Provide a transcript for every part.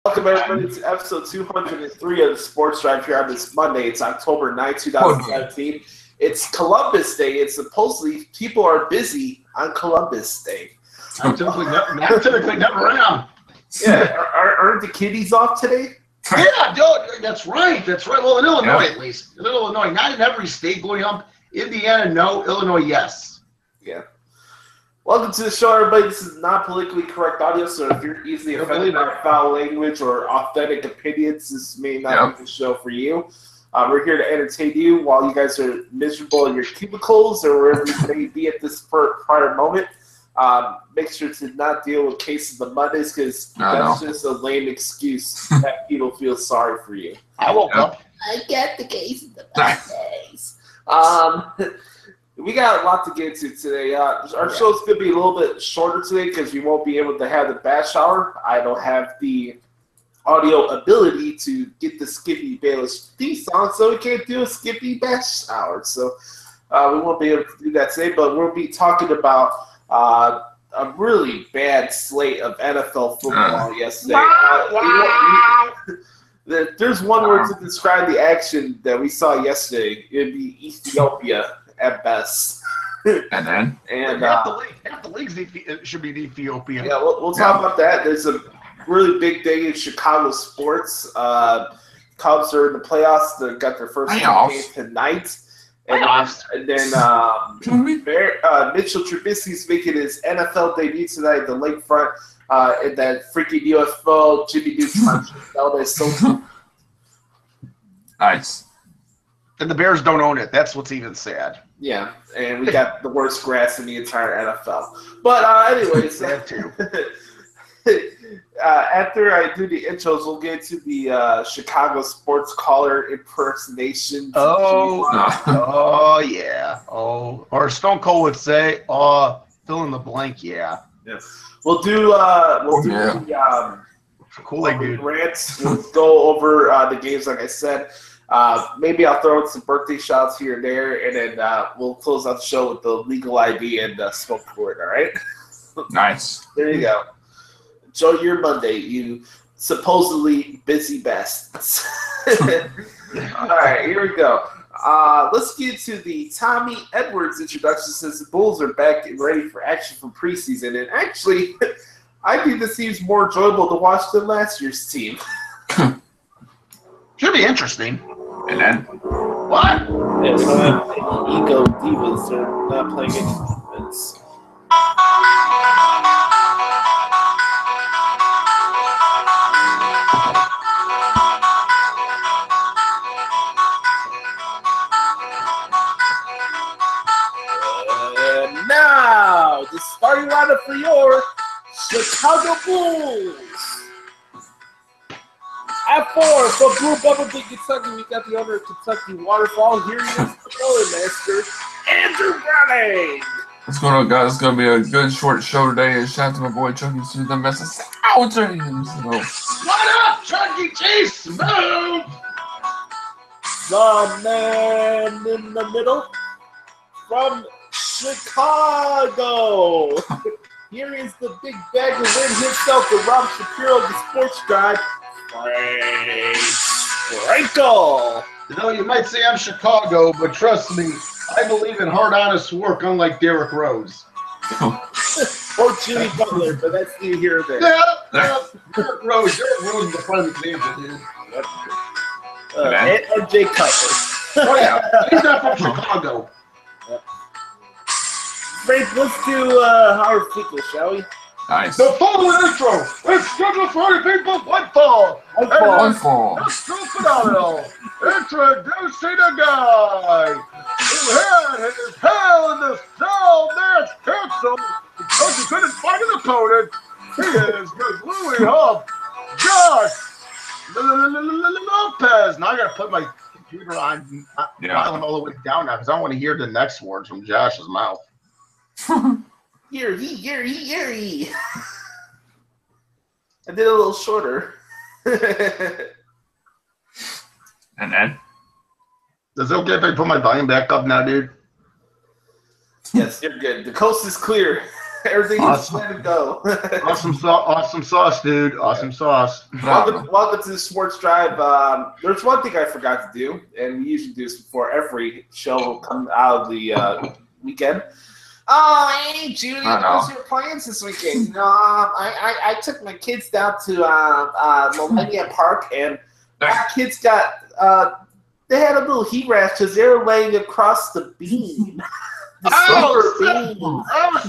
Welcome everybody to episode 203 of the Sports Drive here on this Monday. It's October 9, 2017. It's Columbus Day. It's supposedly people are busy on Columbus Day. I'm typically never around. Yeah, aren't the kiddies off today? Yeah, dude, that's right. Well, in Illinois at least. In Illinois, not in every state, Blue Hump. Indiana, no. Illinois, yes. Yeah. Welcome to the show, everybody. This is not politically correct audio, so if you're easily offended by foul language or authentic opinions, this may not be the show for you. We're here to entertain you while you guys are miserable in your cubicles or wherever you may be at this prior moment. Make sure to not deal with cases of Mondays because that's just a lame excuse that people feel sorry for you. I woke up. I get the cases of Mondays. We got a lot to get into today. Our show's going to be a little bit shorter today because we won't be able to have the Bash Hour. I don't have the audio ability to get the Skippy Bayless theme song, so we can't do a Skippy Bash Hour. So we won't be able to do that today, but we'll be talking about a really bad slate of NFL football yesterday. There's one word to describe the action that we saw yesterday. It'd be Ethiopia at best. And then? Half the leagues should be Ethiopia. Yeah, we'll talk about that. There's a really big day in Chicago sports. Cubs are in the playoffs. They got their first game tonight. And then Mitchell Trubisky's making his NFL debut tonight at the lakefront. And that freaking UFO Jimmy Neutron is so nice. And the Bears don't own it. That's what's even sad. Yeah, and we got the worst grass in the entire NFL. But anyways, after I do the intros, we'll get to the Chicago sports caller impersonation. Yeah. Or Stone Cold would say, fill in the blank, yeah. Yes. We'll do the Kool-Aid rants. We'll go over the games, like I said. Maybe I'll throw in some birthday shots here and there, and then we'll close out the show with the legal ID and smoke board, all right? Nice. There you go. Enjoy your Monday, you supposedly busy bastards. All right, here we go. Let's get to the Tommy Edwards introduction since the Bulls are back and ready for action from preseason. And actually, I think this seems more enjoyable to watch than last year's team. Should be interesting. And then? What? Yeah, so any ego divas are not playing any defense. And now, the starting lineup for your Chicago Bulls. At 4, for Blue Bubble Big Kentucky, we got the owner of Kentucky Waterfall. Here he is, the Rolling Master, Andrew Browning. What's going on, guys? It's going to be a good short show today. And shout out to my boy Chucky to the message. What up, Chucky Cheese? Smooth! The man in the middle from Chicago. Here is the big bag of wind himself, the Rob Shapiro of the Sports Drive. Frankel. You know, you might say I'm Chicago, but trust me, I believe in hard, honest work, unlike Derrick Rose. Or Jimmy Butler, but that's neither here or there. Yeah, Derrick Rose is the prime example, dude. And Jay Cutler. Oh, yeah. He's not from Chicago. Yep. Frank, let's do Howard Finkel, shall we? Nice. The following intro is scheduled for the people one fall. One fall. That's so phenomenal. Introducing a guy who had his hell in the cell match canceled because he couldn't find an opponent. He is the Louis Hub, Josh Lopez. Now I gotta put my computer on dialing all the way down now because I don't want to hear the next words from Josh's mouth. Yuri. I did a little shorter. And then? Is it okay if I put my volume back up now, dude? Yes, you're good. The coast is clear. Everything Awesome. is let it go. Awesome sauce, dude. Awesome sauce. Welcome to the Sports Drive. There's one thing I forgot to do, and we usually do this before every show will come out of the weekend. Oh, hey, Judy, what's your plans this weekend? You know, I took my kids down to Millennium Park, and my kids got they had a little heat rash because they were laying across the beam. Oh,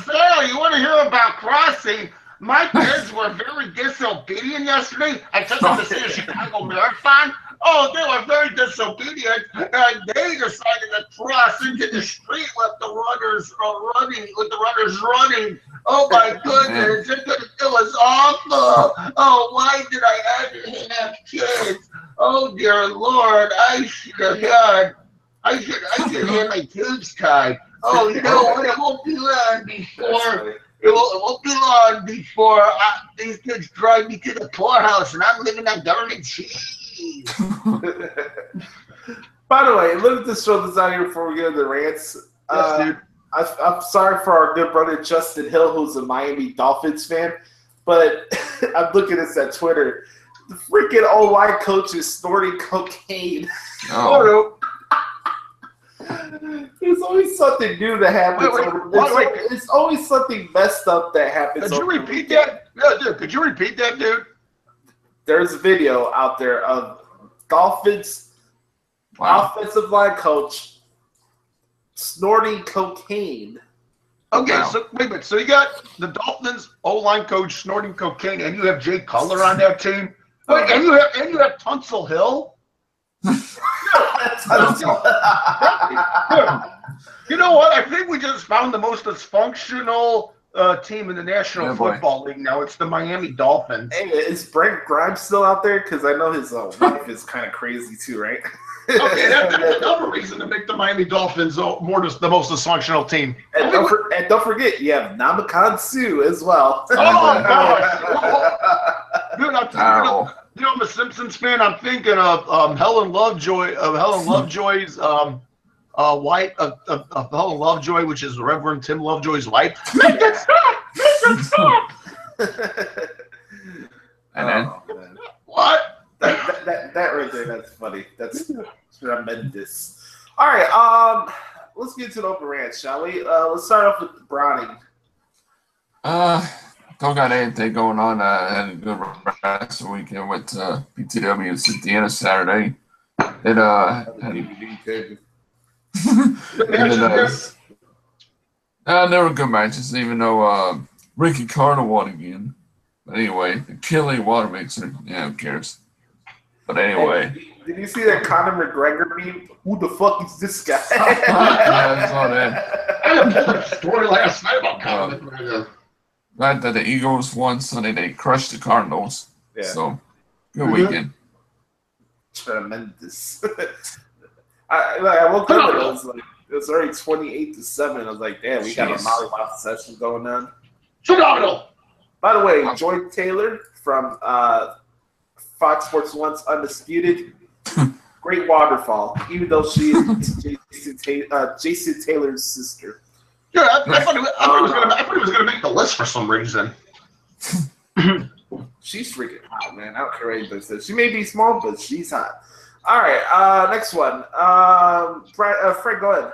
Sal, you want to hear about crossing? My kids were very disobedient yesterday. I took them to see the Chicago Marathon. Oh, they were very disobedient, and they decided to cross into the street with the runners running. Oh my goodness, it was awful. Oh, why did I have kids? Oh dear Lord, I should have had my tubes tied. Oh, you know what? It won't be long before these kids drive me to the poorhouse, and I'm living on government cheese. By the way, let me just throw this out here before we get into the rants. Yes, dude. I'm sorry for our good brother Justin Hill, who's a Miami Dolphins fan, but I'm looking at this at Twitter. The freaking O-line coach is snorting cocaine. Oh no. There's always something new that happens. Wait. It's always something messed up that happens. Could you repeat that? Yeah, dude. Could you repeat that, dude? There's a video out there of Dolphins offensive line coach snorting cocaine. Okay, Wow. so wait a minute. So you got the Dolphins O-line coach snorting cocaine, and you have Jay Cutler on that team. Wait, and you have Tunsil Hill. You know what? I think we just found the most dysfunctional team in the National Football League now. It's the Miami Dolphins. Hey, is Brent Grimes still out there? Because I know his wife is kind of crazy too, right? Okay, that's another reason to make the Miami Dolphins the most dysfunctional team. And don't forget, you have Ndamukong Suh as well. Oh gosh! Dude, you know, I'm a Simpsons fan. I'm thinking of Helen Lovejoy, Lovejoy's wife, of Helen Lovejoy, which is Reverend Tim Lovejoy's wife. Make it stop! Make it stop! And then What? that right there, that's funny. That's tremendous. All right, let's get to the open rant, shall we? Let's start off with Browning. don't got anything going on. I had a good rest of the weekend. Went to PTW in Indiana Saturday. It there were good matches, even though Ricky Carter won again. But anyway, the Killing Water Mixer, yeah, who cares? But anyway. Hey, did you see that Conor McGregor meme? Who the fuck is this guy? Yeah, I saw that. I told a story last night about Conor McGregor. Glad that the Eagles won Sunday. They crushed the Cardinals. Yeah. So, good weekend. Tremendous. I woke up and it was already 28-7. I was like, damn, we got a Molly Wop session going on. Phenomenal. By the way, Joy Taylor from Fox Sports 1's Undisputed, great waterfall, even though she is Jason Taylor's sister. Yeah, I thought he was going to make the list for some reason. She's freaking hot, man. I don't care what anybody says. She may be small, but she's hot. All right, next one. Fred, go ahead.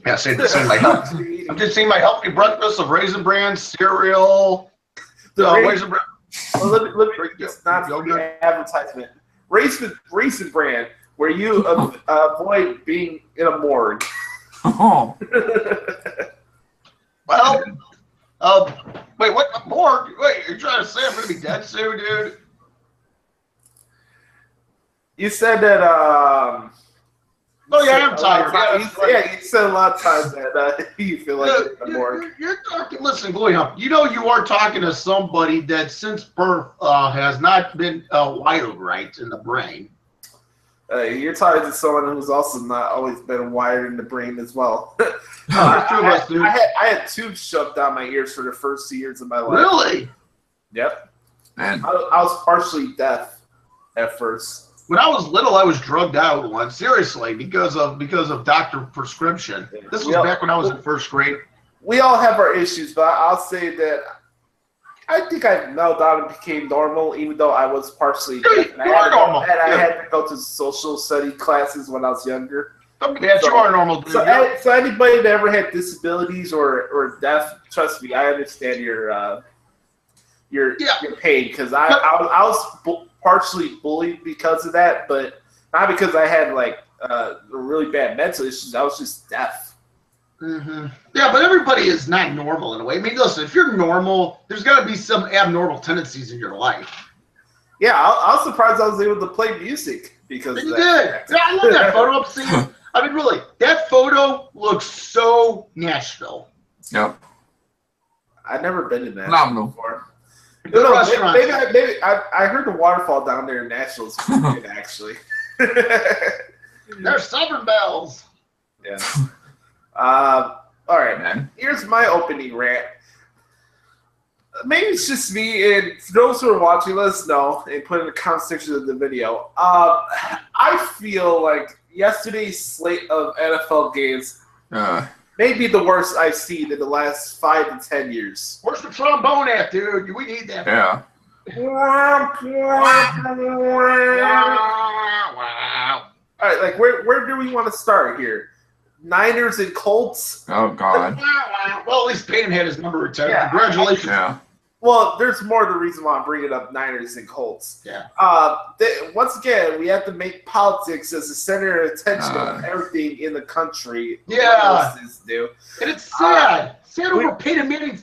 Yeah, I'm just seeing my healthy breakfast of Raisin Bran cereal. Raisin Bran. Well, let me just not advertisement. Raisin Bran, where you avoid being in a morgue. Oh. Well, wait, what morgue? Wait, you're trying to say I'm going to be dead soon, dude? You said that. Oh yeah, I'm tired. You said a lot of times that you feel like you're talking. Listen, William. You know you are talking to somebody that since birth has not been wired right in the brain. You're talking to someone who's also not always been wired in the brain as well. I had tubes shoved down my ears for the first 2 years of my life. Really? Yep. Man. I was partially deaf at first. When I was little, I was drugged out once, seriously, because of doctor prescription. This was back when I was in first grade. we all have our issues, but I'll say that I think I mellowed out and became normal, even though I was partially deaf. And I had to go to social study classes when I was younger. Yeah, you are normal, dude. So anybody that ever had disabilities or deaf, trust me, I understand your pain, because I was partially bullied because of that, but not because I had like really bad mental issues. I was just deaf. Mm-hmm. Yeah, but everybody is not normal in a way. I mean, listen, if you're normal, there's got to be some abnormal tendencies in your life. Yeah, I was surprised I was able to play music because you did. Yeah, I love that photo. I'm seeing. I mean, really, that photo looks so Nashville. Yep. I've never been in that before. No, maybe I heard the waterfall down there in Nashville is pretty good, actually. They're Southern bells. Yeah. All right, man. Here's my opening rant. Maybe it's just me, and for those who are watching, let us know and put in the comment section of the video. I feel like yesterday's slate of NFL games may be the worst I've seen in the last 5 to 10 years. Where's the trombone at, dude? We need that. Yeah. Wow. All right, like where do we want to start here? Niners and Colts. Oh God. Well, at least Payton had his number retired. Yeah. Congratulations. Yeah. Well, there's more to the reason why I'm bringing up Niners and Colts. Yeah. Once again, we have to make politics as the center of attention of everything in the country. Yeah. Do. And it's sad. Sad over Peyton Manning.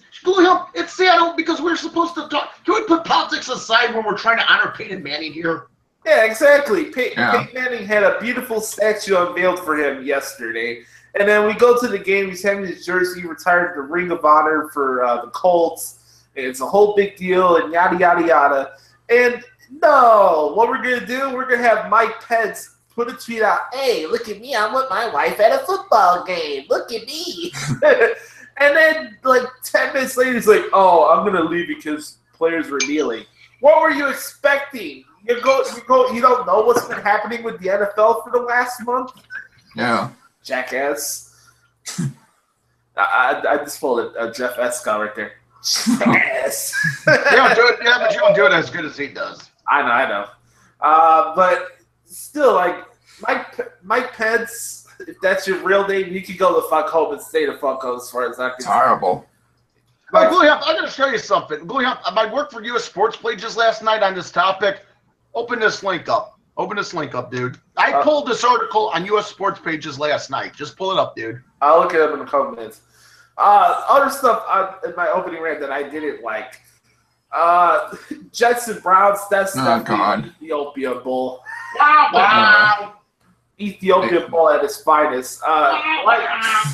It's sad because we're supposed to talk. Can we put politics aside when we're trying to honor Peyton Manning here? Yeah, exactly. Peyton Manning had a beautiful statue unveiled for him yesterday. And then we go to the game. He's having his jersey retired to Ring of Honor for the Colts. And it's a whole big deal and yada, yada, yada. And no, what we're going to do, we're going to have Mike Pence put a tweet out, hey, look at me. I'm with my wife at a football game. Look at me. And then like 10 minutes later, he's like, oh, I'm going to leave because players were kneeling. What were you expecting? You don't know what's been happening with the NFL for the last month? Yeah. Jackass. I just pulled a Jeff Escott right there. Jackass. But you don't do it as good as he does. I know. But still, like, Mike Pence, if that's your real name, you can go the fuck home and stay the fuck home as far as I'm concerned. Terrible. I'm going to show you something. I worked for U.S. Sports Pages last night on this topic. Open this link up. Dude. I pulled this article on U.S. Sports Pages last night. Just pull it up, dude. I'll look it up in a couple minutes. Other stuff in my opening rant that I didn't like. Jets and Browns, that's the Ethiopia Bowl. Wow. Ethiopia Bowl at its finest. I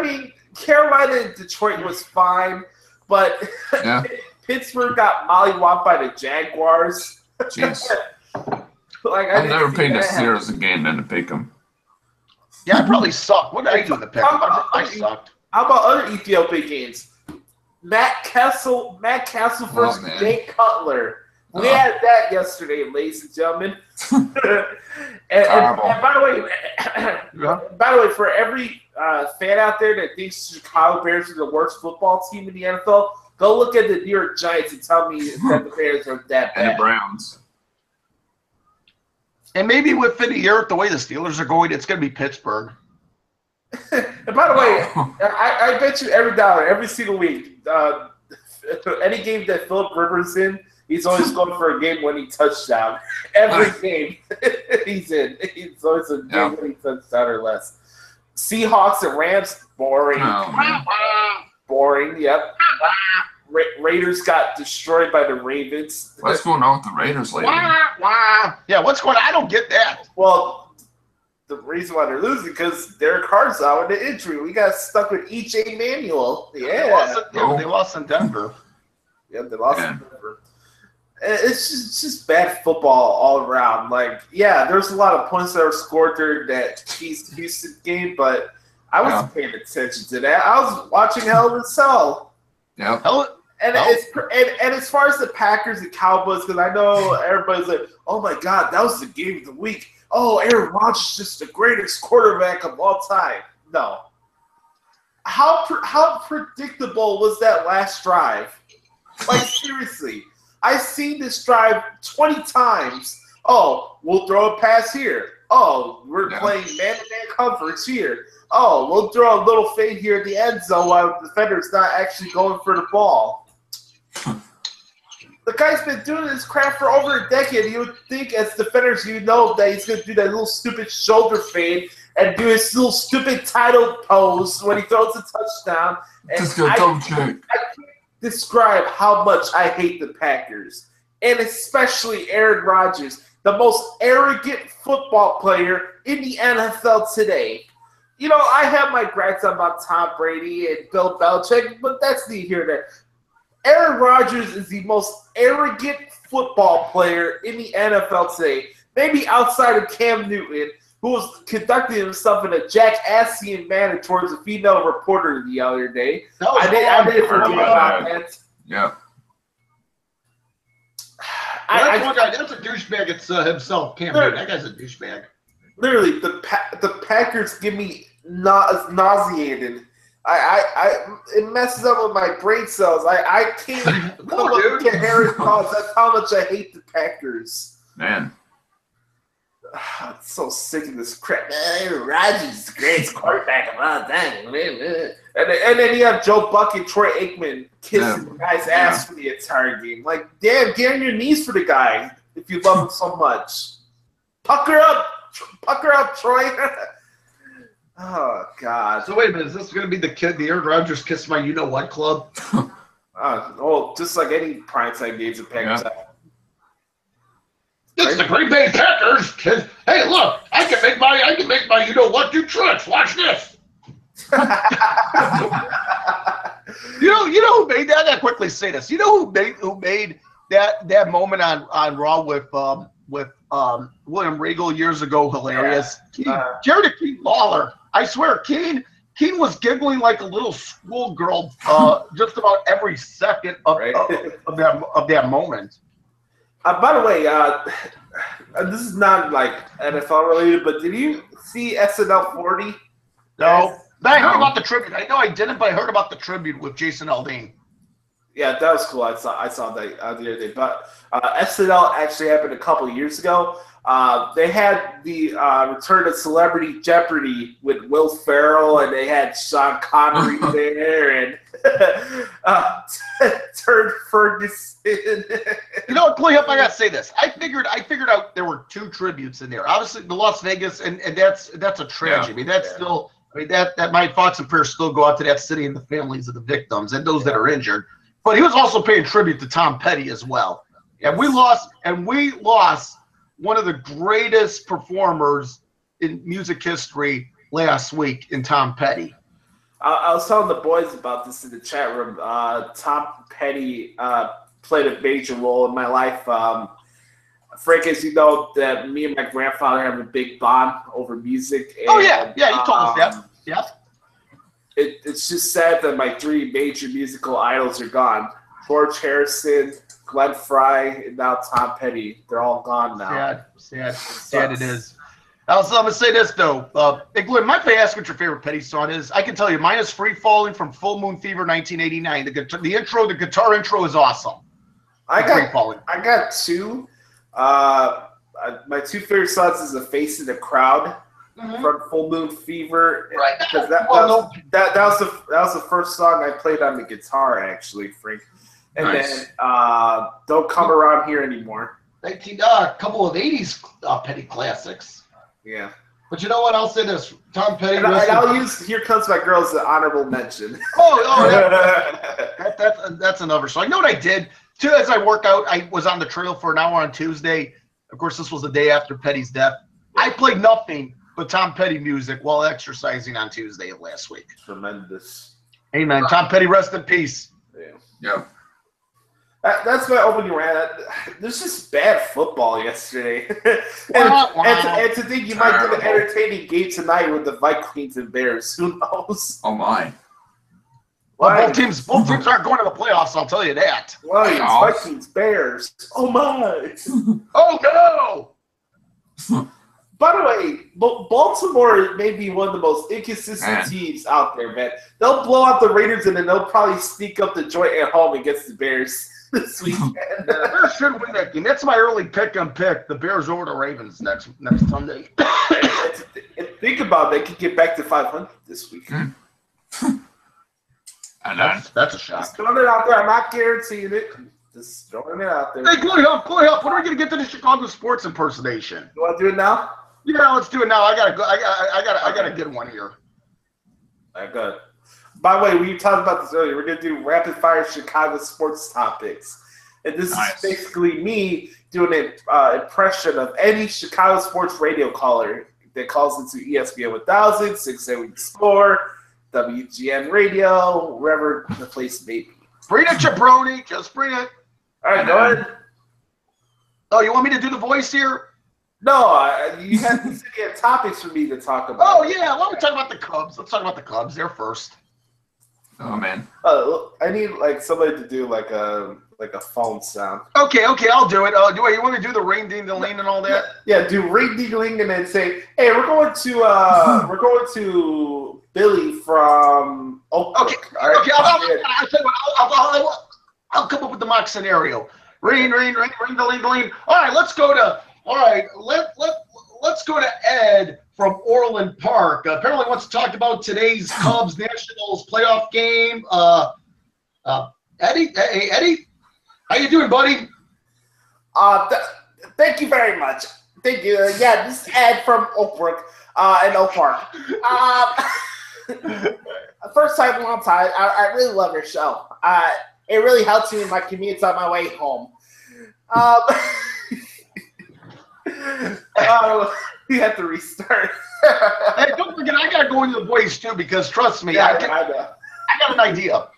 mean, Carolina and Detroit was fine, but Pittsburgh got mollywopped by the Jaguars. Jeez. I've never paid the Steelers a game than to pick them. Yeah, I probably sucked. What did I do in the pick? I sucked. How about other Ethiopia games? Matt Castle versus Jake Cutler. We had that yesterday, ladies and gentlemen. and by the way, for every fan out there that thinks Chicago Bears are the worst football team in the NFL, go look at the New York Giants and tell me that the Bears are that bad. And the Browns. And maybe within a year, the way the Steelers are going, it's going to be Pittsburgh. And by the way, I bet you every dollar, every single week, any game that Philip Rivers in, he's always going for a game-winning touchdown. Every game he's in, he's always a game-winning touchdown or less. Seahawks and Rams, boring. Boring, yep. Raiders got destroyed by the Ravens. What's going on with the Raiders lately? Yeah, what's going on? I don't get that. Well, the reason why they're losing because Derek Carr's out with the injury. We got stuck with E.J. Manuel. Yeah. They lost in Denver. Yeah, they lost in Denver. It's just bad football all around. Like, yeah, there's a lot of points that were scored during that Chiefs-Houston game, but I wasn't paying attention to that. I was watching Hell in a Cell. Yeah. And as far as the Packers and Cowboys, because I know everybody's like, oh my God, that was the game of the week. Oh, Aaron Rodgers is just the greatest quarterback of all time. No. how predictable was that last drive? Like, seriously. I've seen this drive 20 times. Oh, we'll throw a pass here. Oh, we're playing man-to-man coverage here. Oh, we'll throw a little fade here at the end zone while the defender's not actually going for the ball. The guy's been doing this crap for over a decade. You would think as defenders you know that he's going to do that little stupid shoulder fade and do his little stupid title pose when he throws a touchdown. And Just go double check. I can't describe how much I hate the Packers, and especially Aaron Rodgers, the most arrogant football player in the NFL today. You know, I have my gripes about Tom Brady and Bill Belichick, but that's neither here nor there. Aaron Rodgers is the most arrogant football player in the NFL today, maybe outside of Cam Newton, who was conducting himself in a jackassian manner towards a female reporter the other day. I didn't forget about that. Yeah. That's a douchebag himself, Cam Newton. That guy's a douchebag. Literally, the Packers get me nauseated. It messes up with my brain cells. I can't come up with Harris calls. That's how much I hate the Packers. Man. I'm so sick of this crap. Aaron Rodgers is the greatest quarterback of all time. And then you have Joe Buck and Troy Aikman kissing the guy's ass for the entire game. Like, damn, get on your knees for the guy if you love him so much. Pucker up, Troy. Oh, God. So wait a minute, is this going to be the Aaron Rodgers kiss my you-know-what club? Just like any primetime games in Packers. Yeah. It's the Green Bay Packers. Hey, look, I can make my you-know-what do tricks. Watch this. You know who made that? I gotta quickly say this. You know who made that moment on Raw with William Regal years ago hilarious? Jared Keane Lawler. I swear, Keane was giggling like a little schoolgirl just about every second of that moment. By the way, this is not like NFL related, but did you see SNL 40? No. But I heard about the tribute. I know I didn't, but I heard about the tribute with Jason Aldean. Yeah, that was cool. I saw that the other day. But SNL actually happened a couple of years ago. They had the return of Celebrity Jeopardy with Will Ferrell, and they had Sean Connery there, and Turd Ferguson. You know what, Cleo, I gotta say this. I figured out there were two tributes in there. Obviously, the Las Vegas, and that's a tragedy. Yeah. I mean, that's still. I mean, that my thoughts and prayers still go out to that city and the families of the victims and those that are injured. But he was also paying tribute to Tom Petty as well. And we lost one of the greatest performers in music history last week in Tom Petty. I was telling the boys about this in the chat room. Tom Petty played a major role in my life. Frank, as you know, that me and my grandfather have a big bond over music. And, you told us that. Yeah. It's just sad that my three major musical idols are gone. George Harrison, Glenn Frey, and now Tom Petty. They're all gone now. Sad it is. I'm going to say this, though. Hey, Glenn, might I ask what your favorite Petty song is? I can tell you, mine is Free Falling from Full Moon Fever 1989. The guitar intro is awesome. I got two. My two favorite songs is The Face of the Crowd from Full Moon Fever. Right. Because that was the first song I played on the guitar, actually, Frank. And then Don't Come Around Here Anymore. A couple of 80s Petty classics. Yeah. But you know what? I'll say this. Tom Petty. And I'll use Here Comes My Girl as an honorable mention. That's another song. You know what I did? Too, as I work out, I was on the trail for an hour on Tuesday. Of course, this was the day after Petty's death. I played nothing but Tom Petty music while exercising on Tuesday of last week. Tremendous. Amen. Tom Petty, rest in peace. Yeah. That's my opening rant. There's just bad football yesterday. and to think you might get an entertaining game tonight with the Vikings and Bears. Who knows? Oh, my. Well, both teams aren't going to the playoffs, I'll tell you that. Vikings, Bears. Oh, my. Oh, no. By the way, Baltimore may be one of the most inconsistent teams out there, man. They'll blow out the Raiders, and then they'll probably sneak up the joint at home against the Bears this weekend. The Bears should win that game. That's my early pick. The Bears over the Ravens next Sunday. Think about it, they could get back to 500 this week. That's a shot. Just throwing it out there. I'm not guaranteeing it. Just throwing it out there. Hey, Chloe Huff, when are we gonna get to the Chicago sports impersonation? You want to do it now? Yeah, let's do it now. I got a good one here. All right, good. By the way, we talked about this earlier. We're gonna do rapid fire Chicago sports topics, and this is basically me doing an impression of any Chicago sports radio caller that calls into ESPN 1000, 670 Score, WGN Radio, wherever the place may be. Bring it, Jabroni. Just bring it. All right, go ahead. Oh, you want me to do the voice here? No, you had topics for me to talk about. Oh, yeah. Why don't we talk about the Cubs? Let's talk about the Cubs. They're first. Oh, man. I need somebody to do like a phone sound. Okay, I'll do it. You want me to do the ring ding the lean and all that? Yeah, do ring ding ling and then say, "Hey, we're going to Billy from Oak Brook." Okay. I'll tell you what. I'll come up with the mock scenario. Ring the lean. All right, let's go to. All right, let's go to Ed from Orland Park. Apparently wants to talk about today's Cubs Nationals playoff game. Eddie, hey, Eddie, how you doing, buddy? Thank you very much. Thank you. Yeah, this is Ed from Oak Brook in Oak Park. First time, long time. I really love your show. It really helps me in my commutes on my way home. We have to restart. Hey, don't forget, I gotta go into the voice too because trust me, I got an idea.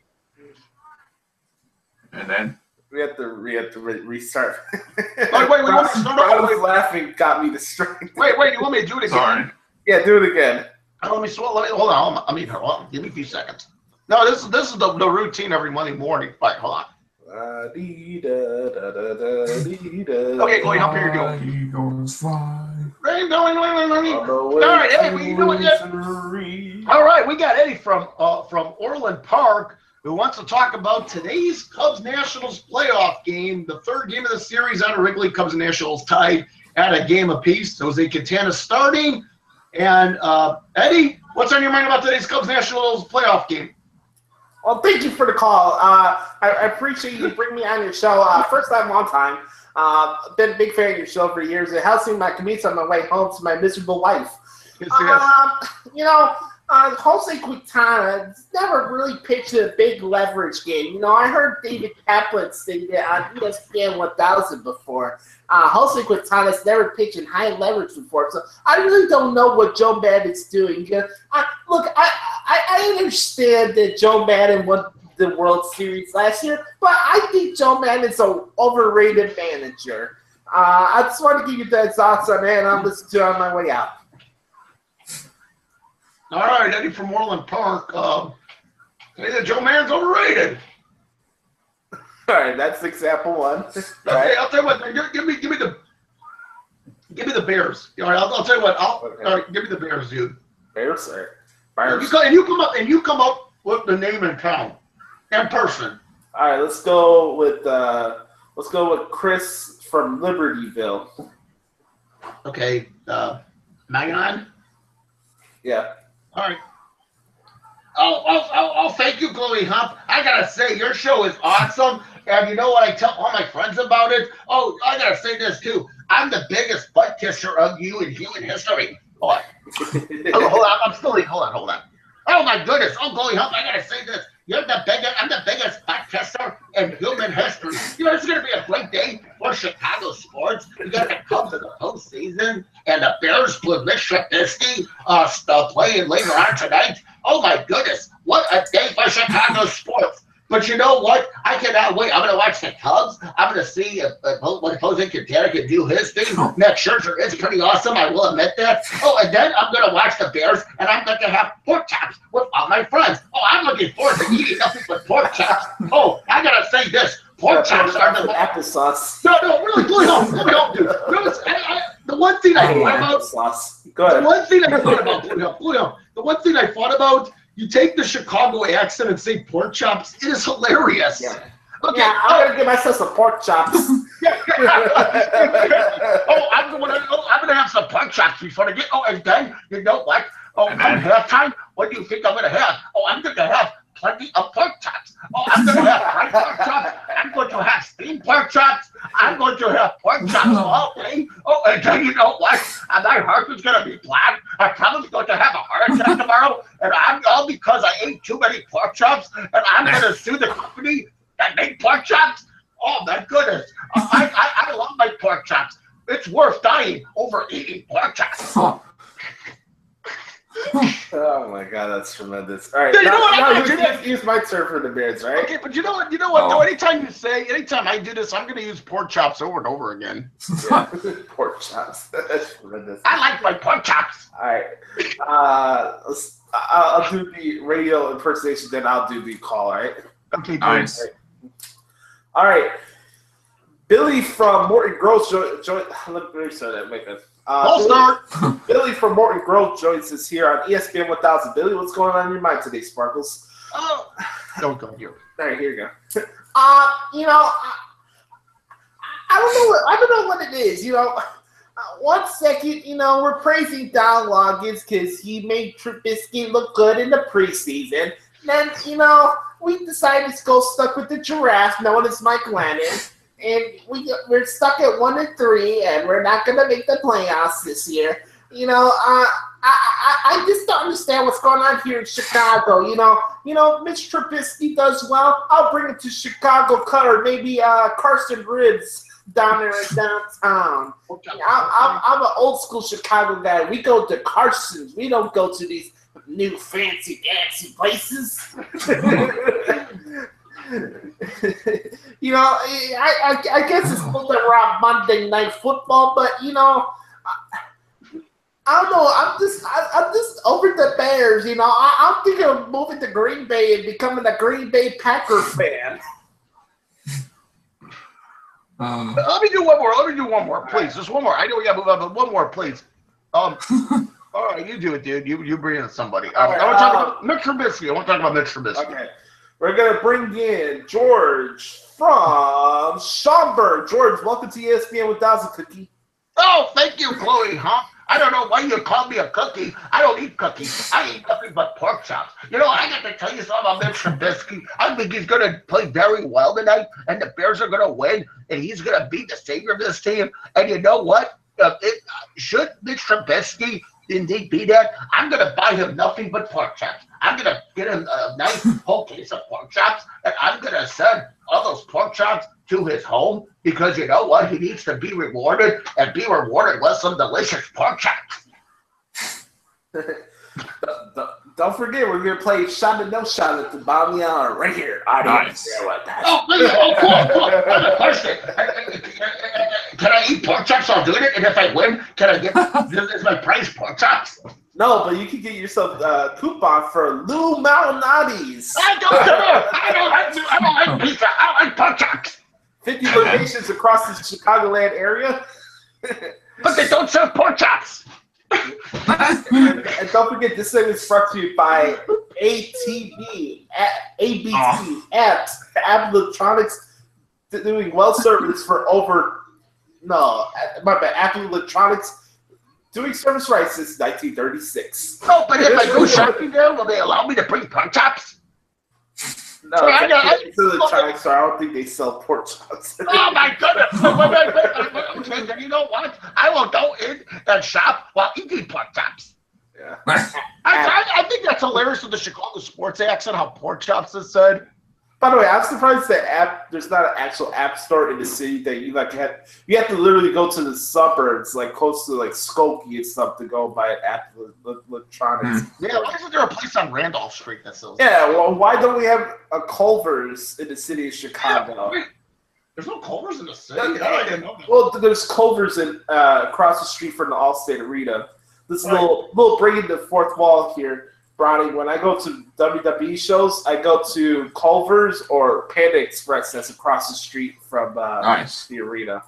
And then we have to restart. Wait, I was laughing, got me distracted. Wait, you want me to do it again? Sorry. Yeah, do it again. Hold on. Give me a few seconds. No, this is the routine every Monday morning. Right, hold on. Okay, Chloe, how here you go. Eagles fly. All right, hey, you know what? All right, we got Eddie from Orland Park who wants to talk about today's Cubs Nationals playoff game, the third game of the series out of Wrigley. Cubs and Nationals tied at a game apiece. Jose Quintana starting. And Eddie, what's on your mind about today's Cubs Nationals playoff game? Well, thank you for the call. I appreciate you bringing me on your show. First time, long time. Been a big fan of your show for years. It helps me my commutes on my way home to my miserable life. Jose Quintana never really pitched a big leverage game. I heard David Kaplan say that on ESPN 1000 before. Jose Quintana's never pitched in high leverage before, so I really don't know what Joe Maddon's doing. I understand that Joe Maddon won the World Series last year, but I think Joe Maddon's an overrated manager. I just want to give you that thoughts on that, and I'll listen to it on my way out. All right, Eddie from Orland Park. Say that Joe Maddon's overrated. All right, that's example one. Okay, I'll tell you what. Give me the Bears. All right, I'll tell you what. All right, give me the Bears, dude. Bears, sir. Bears. You come up with the name and town and person. All right, let's go with Chris from Libertyville. Okay, Magan. Yeah. All right. Oh, thank you, Chloe Hump. I gotta say, your show is awesome. And you know what I tell all my friends about it? Oh, I gotta say this too. I'm the biggest butt kisser of you in human history. Hold on. Oh my goodness. Oh, Chloe Hump, I gotta say this. I'm the biggest butt kisser in human history. It's gonna be a great day for Chicago sports. We got the Cubs in the postseason, and the Bears with Mitch Trubisky playing later on tonight. Oh my goodness, what a day for Chicago sports. But you know what? I cannot wait. I'm going to watch the Cubs. I'm going to see what Jose Quintana can do his thing. Max Scherzer is pretty awesome. I will admit that. Oh, and then I'm going to watch the Bears, and I'm going to have pork chops with all my friends. Oh, I'm looking forward to eating nothing but pork chops. Oh, I got to say this. Pork chops are the applesauce. No, really, dude. The The one thing I thought about. Sauce. Go ahead. The one thing I thought about, the one thing I thought about, you take the Chicago accent and say pork chops. It is hilarious. Yeah. Okay. Yeah, I'm gonna give myself some pork chops. I'm gonna have some pork chops before I get. Oh, and then you know what? Oh, at halftime, what do you think I'm gonna have? Oh, I'm gonna have plenty of pork chops. Oh, I'm gonna have fried pork chops. I'm going to have steamed pork chops. I'm going to have pork chops all day. Oh, and then you know what? And my heart is gonna be black. I'm probably going to have a heart attack tomorrow, and I'm all because I ate too many pork chops, and I'm gonna sue the company that make pork chops. Oh my goodness! I love my pork chops. It's worth dying over eating pork chops. Oh my god, that's tremendous. All right, Yeah, you know what? use my turn for the Bears, right? Okay, but you know what? No, anytime I do this, I'm going to use pork chops over and over again. Yeah. Pork chops. That's tremendous. I like my pork chops. All right. I'll do the radio impersonation, then I'll do the call, all right? Okay, Nice. All right. Billy from Morton Grove let me say that. Wait a minute. Billy from Morton Grove joins us here on ESPN 1000. Billy, what's going on in your mind today, Sparkles? Oh, don't go here. All right, here you go. I don't know what it is. One second, we're praising Don Loggins because he made Trubisky look good in the preseason. Then, we decided to go stuck with the giraffe, known as Mike Lennon. And we're stuck at 1-3, and we're not going to make the playoffs this year. I just don't understand what's going on here in Chicago. Mitch Trubisky does well. I'll bring him to Chicago Cutter, maybe Carson Ribs down there in downtown. I'm an old school Chicago guy. We go to Carson's. We don't go to these new fancy places. I guess it's supposed to around Monday Night Football, but I don't know. I'm just over the Bears. I'm thinking of moving to Green Bay and becoming a Green Bay Packers fan. Let me do one more, please. Just one more. I know we got to move on, but one more, please. All right, you do it, dude. You bring in somebody. I want to talk about Mitch Trubisky. Okay. We're going to bring in George from Schaumburg. George, welcome to ESPN 1000, Cookie. Oh, thank you, Chloe, huh? I don't know why you called me a cookie. I don't eat cookies. I eat nothing but pork chops. I got to tell you something about Mitch Trubisky. I think he's going to play very well tonight, and the Bears are going to win, and he's going to be the savior of this team. And you know what? Should Mitch Trubisky indeed be that, I'm going to buy him nothing but pork chops. I'm going to get him a nice whole case of pork chops, and I'm going to send all those pork chops to his home because you know what? He needs to be rewarded and be rewarded with some delicious pork chops. Don't forget, we're going to play Shot and No Shot at the bottom of the hour right here. Nice. Cool. Question. Can I eat pork chops while doing it? And if I win, can I get is my prize pork chops? No, but you can get yourself a coupon for Lou Malnati's. I don't like pizza. I like pork chops. 50 locations across the Chicagoland area. But they don't serve pork chops. And don't forget, this segment is brought to you by ATB, ABC, Apps Electronics, doing well service for Apple Electronics, doing service right since 1936. Oh, but if I go shopping there, will they allow me to bring pork chops? No, it's an electronics store. I don't think they sell pork chops. Oh my goodness! Wait. You know what? I will go in and shop while eating pork chops. Yeah. I think that's hilarious with the Chicago sports accent. How pork chops is said. By the way, I'm surprised that there's not an actual app store in the city that you have to literally go to the suburbs, like close to like Skokie and stuff, to go buy Apple Electronics. Yeah, why isn't there a place on Randolph Street that sells? Yeah, well, why don't we have a Culver's in the city of Chicago? Yeah, there's no Culver's in the city. I didn't know that. Well, there's Culver's in across the street from the Allstate Arena. This little breaking the fourth wall here. Brownie, when I go to WWE shows, I go to Culver's or Panda Express that's across the street from the arena.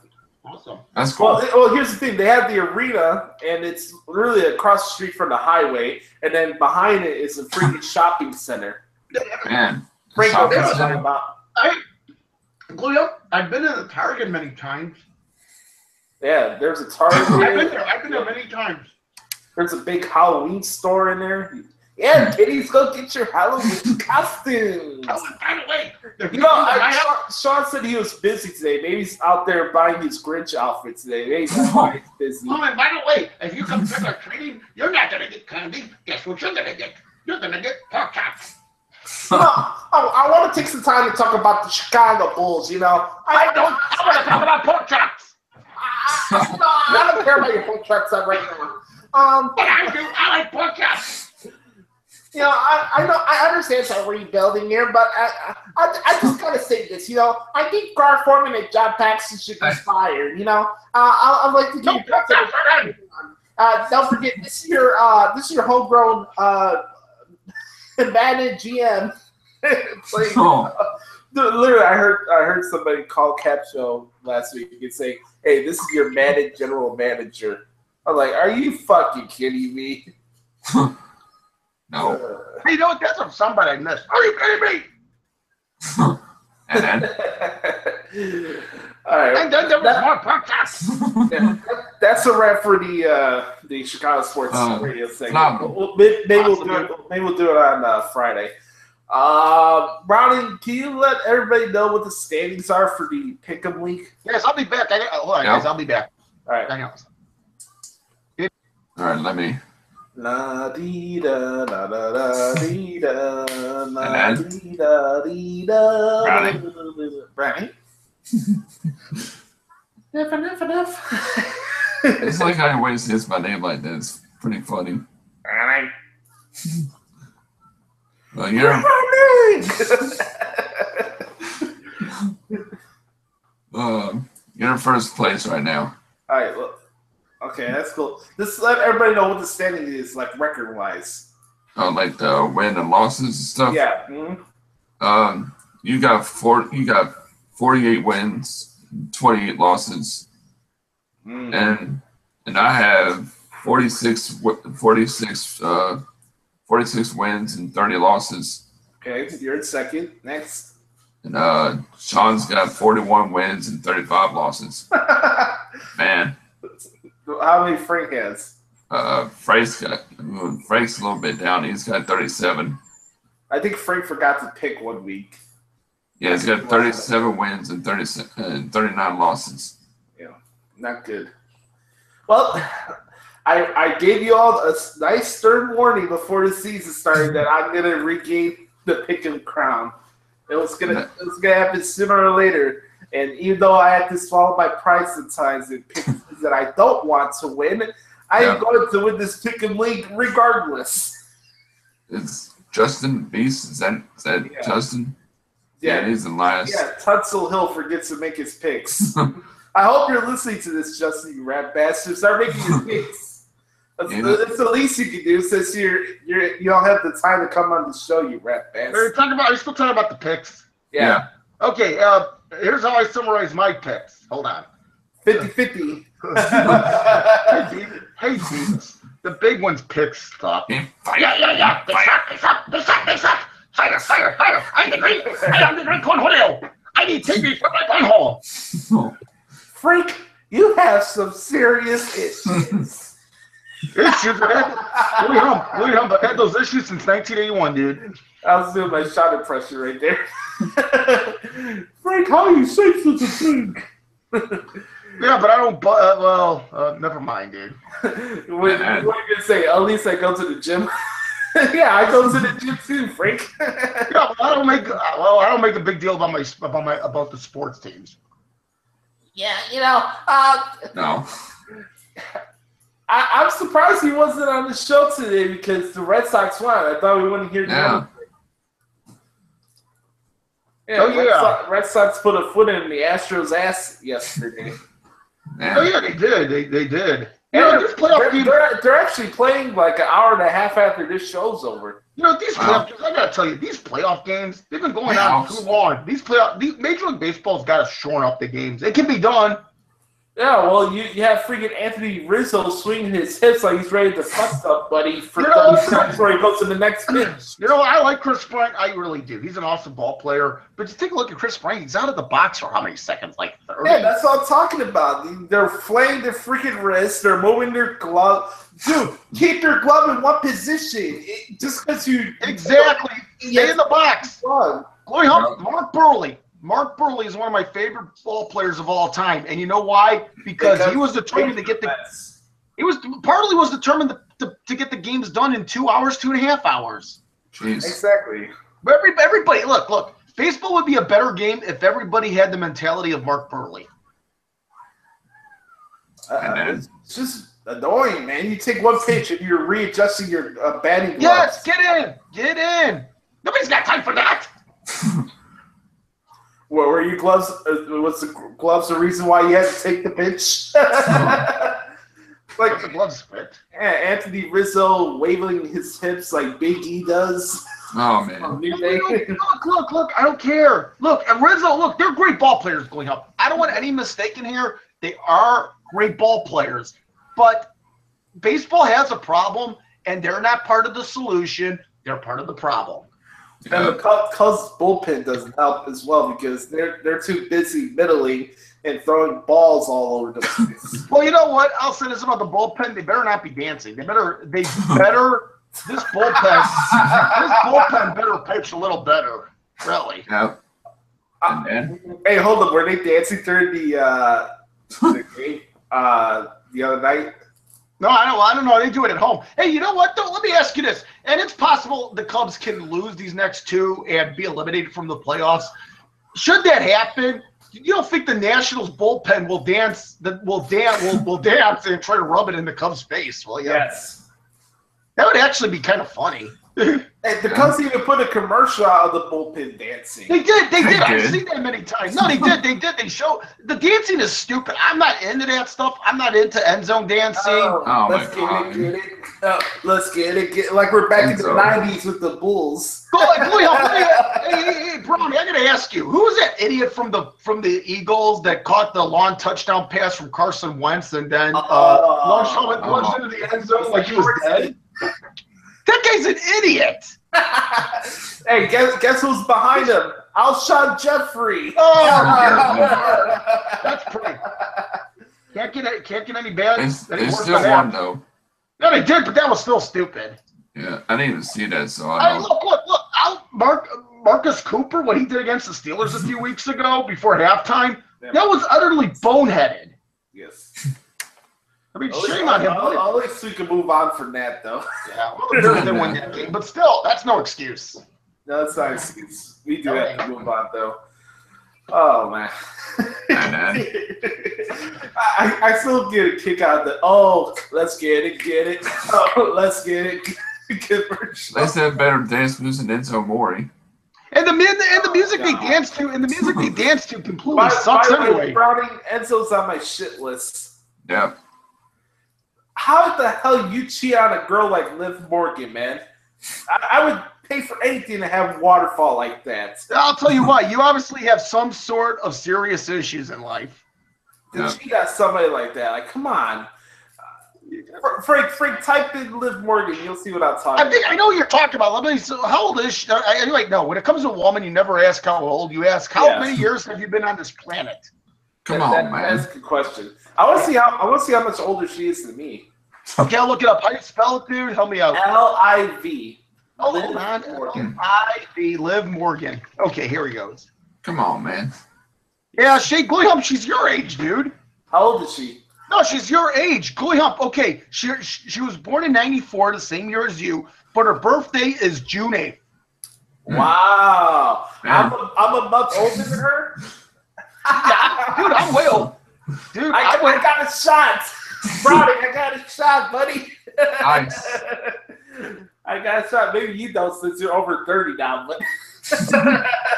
Awesome. That's cool. Well, here's the thing. They have the arena, and it's really across the street from the highway, and then behind it is a freaking shopping center. Man. Frank, Shopping what I'm center. talking about. Julio, I've been in the Target many times. Yeah, there's a Target. I've been there many times. There's a big Halloween store in there. Yeah, kiddies, go get your Halloween costumes. Oh, and by the way, You know, Sean said he was busy today. Maybe he's out there buying his Grinch outfit today. Maybe that's why he's busy. oh, and by the way, if you come trick or treating, you're not gonna get candy. Guess what you're gonna get? You're gonna get pork chops. You know, I want to take some time to talk about the Chicago Bulls. You know, I want to talk about pork chops. I don't care about your pork chops right now. But I do. I like pork chops. You know, I understand some rebuilding here, but I just gotta say this. You know, I think Gar Forman and John Paxson should be fired. You know, I'd like to give you don't forget this is your homegrown Madden GM playing. Literally, I heard somebody call Capshaw last week and say, "Hey, this is your Madden general manager." I'm like, "Are you fucking kidding me?" No. Hey, you know what? That's somebody I missed. Are you kidding me? And then All right, And then there was more pork chops. that's a wrap for the Chicago Sports Radio segment. phenomenal. Maybe we'll do it on Friday. Brownie, can you let everybody know what the standings are for the Pick'em League? Yes, I'll be back. Hold on, Yeah. guys. I'll be back. All right. Hang on. all right, let me. La dee da da da da dee da la And then? dee da dee da. Brownie. Brownie. Enough. It's like I always hits my name like that. It's pretty funny. Brownie. Well, you're in first place right now. All right. Well, okay, that's cool. Just let everybody know what the standing is, like record-wise. Like the win and losses and stuff. Yeah. You got 48 wins, 28 losses, and I have 46 wins and 30 losses. Okay, you're in second. Next. And Sean's got 41 wins and 35 losses. Man, How many Frank has? Frank's a little bit down. He's got 37. I think Frank forgot to pick 1 week. Yeah, he's got 37 wins and 39 losses. Yeah, not good. Well, I gave you all a nice stern warning before the season started that I'm gonna regain the Pick'em crown. It was gonna happen sooner or later. And even though I have to swallow my pride sometimes and pick things that I don't want to win, I am going to win this Pick'em League regardless. It's Justin Beast. Is that Justin? Yeah, he's in last. Yeah, Tunsil Hill forgets to make his picks. I hope you're listening to this, Justin, you rat bastard. Start making your picks. That's the least you can do since you don't have the time to come on the show, you rat bastard. Are you still talking about the picks? Yeah. Okay, here's how I summarize my picks. Hold on. 50-50. Hey, Jesus. The big one's picks stuff. Yeah. They suck. Fire. I'm the great cornhole. I need TV for my bunghole. Frank, you have some serious issues. Issues, man. Louis Hum, I've had those issues since 1981, dude. I was doing my shot impression right there. Frank, how you say such a thing? Yeah, but I don't. Never mind, dude. What are you gonna say? At least I go to the gym. Yeah, I go to the gym too, Frank. Yeah, but I don't make a big deal about the sports teams. Yeah, No. I'm surprised he wasn't on the show today because the Red Sox won. I thought we wouldn't hear Yeah. Red Sox put a foot in the Astros' ass yesterday. Oh yeah, they did. They did. They're actually playing like an hour and a half after this show's over. These playoff games, I gotta tell you, these playoff games, they've been going on too long. These Major League Baseball's got to shorten up the games. It can be done. Yeah, well, you have freaking Anthony Rizzo swinging his hips like he's ready to fuck somebody for 30 seconds before he goes to the next pitch. You know, I like Chris Bryant. I really do. He's an awesome ball player. But just take a look at Chris Bryant. He's out of the box for how many seconds? Like 30? Yeah, that's what I'm talking about. They're flaying their freaking wrists. They're moving their glove. Dude, keep your glove in one position. Just because you... Exactly. Stay in the box. Fun. Glory Hump, Mark Burley. Mark Burley is one of my favorite ball players of all time. And you know why? Because he was determined to get the... He was determined to get the games done in 2 hours, 2.5 hours. Jeez. Exactly. But everybody, look. Baseball would be a better game if everybody had the mentality of Mark Burley. It's just annoying, man. You take one pitch and you're readjusting your batting gloves. Yes, get in. Nobody's got time for that. What were you gloves? Was the gloves the reason why you had to take the pitch? Like the gloves fit. Yeah, Anthony Rizzo waving his hips like Big E does. Oh man. Look, I don't care. Look, Rizzo, they're great ball players going up. I don't want any mistake in here. They are great ball players. But baseball has a problem, and they're not part of the solution. They're part of the problem. And the Cubs bullpen doesn't help as well because they're too busy middling and throwing balls all over the place. Well, you know what? I'll say this about the bullpen. They better not be dancing. This bullpen better pitch a little better. Really. Yep. And then? Hey, hold up. Were they dancing during the game the other night? No, I don't know. They do it at home. Hey, you know what, though? Let me ask you this. And it's possible the Cubs can lose these next two and be eliminated from the playoffs. Should that happen, you don't think the Nationals bullpen will dance and try to rub it in the Cubs' face, will you? Yes. That would actually be kind of funny. And the Cubs even put a commercial out of the bullpen dancing. They did. I've seen that many times. No, they did. They show the dancing is stupid. I'm not into that stuff. I'm not into end zone dancing. Let's get it. Like we're back in the 90s with the Bulls. Hey, Brownie, I gotta ask you, who was that idiot from the Eagles that caught the long touchdown pass from Carson Wentz and then launched into the end zone like he was dead? That guy's an idiot. Hey, guess who's behind him? Alshon Jeffrey. That's pretty. Can't get any bad. They still won though. No, they did, but that was still stupid. Yeah, I didn't even see that, so I don't know. Look. Marcus Cooper, what he did against the Steelers a few weeks ago before halftime, that was utterly boneheaded. Yes. I mean, shame on him. At least we can move on from that, though. Yeah, well, they won that game, but still, that's no excuse. No, that's not an excuse. We do have to move on, though. Oh, man. I still get a kick out of the, let's get it. Oh, let's get it. They said better dance moves than Enzo Mori. And the music they dance to completely sucks anyway. Browning, Enzo's on my shit list. Yeah. How the hell you cheat on a girl like Liv Morgan, man? I would pay for anything to have waterfall like that. I'll tell you what, you obviously have some sort of serious issues in life. Yeah. She got somebody like that. Like, come on. Frank, type in Liv Morgan. You'll see what I'm talking about. I know what you're talking about. How old is she? Anyway, no. When it comes to a woman, you never ask how old. You ask how many years have you been on this planet? Come on, man. That's a good question. I want to see how much older she is than me. Okay, I'll look it up. How do you spell it, dude? Help me out. L-I-V. Oh, hold on. I-V. Liv Morgan. Okay, here he goes. Come on, man. Yeah, Shane Gleehump, she's your age, dude. How old is she? No, she's your age. Gleehump, okay. She was born in 94, the same year as you, but her birthday is June 8th. Wow. I'm a month older than her? Dude, I'm way old. Dude, I got a shot. Brownie, I got a shot, buddy. Nice. I got a shot. Maybe you don't since you're over 30 now. But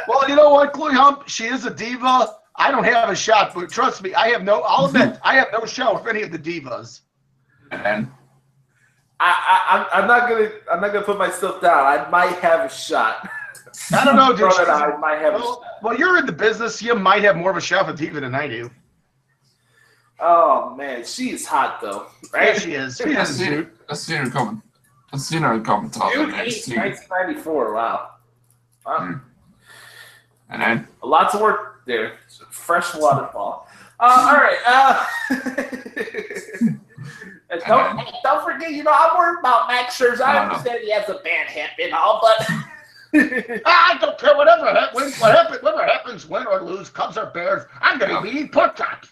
well, you know what, Gleehump? She is a diva. I don't have a shot, but trust me, I'll admit, I have no shot with any of the divas. And I'm not gonna put myself down. I might have a shot. I don't know, dude. I might have a shot. Well, you're in the business. You might have more of a shot with diva than I do. Oh man, she is hot though, There right? she is. She I is, seen dude. I seen her coming. I seen her coming top of June the 8th, NXT. 1994. Wow. And then Lots of work there. Fresh waterfall. All right. And don't forget, I'm worried about Max Scherzer. I understand he has a bad hip and all, but I don't care whatever happens, win or lose, Cubs or Bears. I'm gonna be eating pork chops.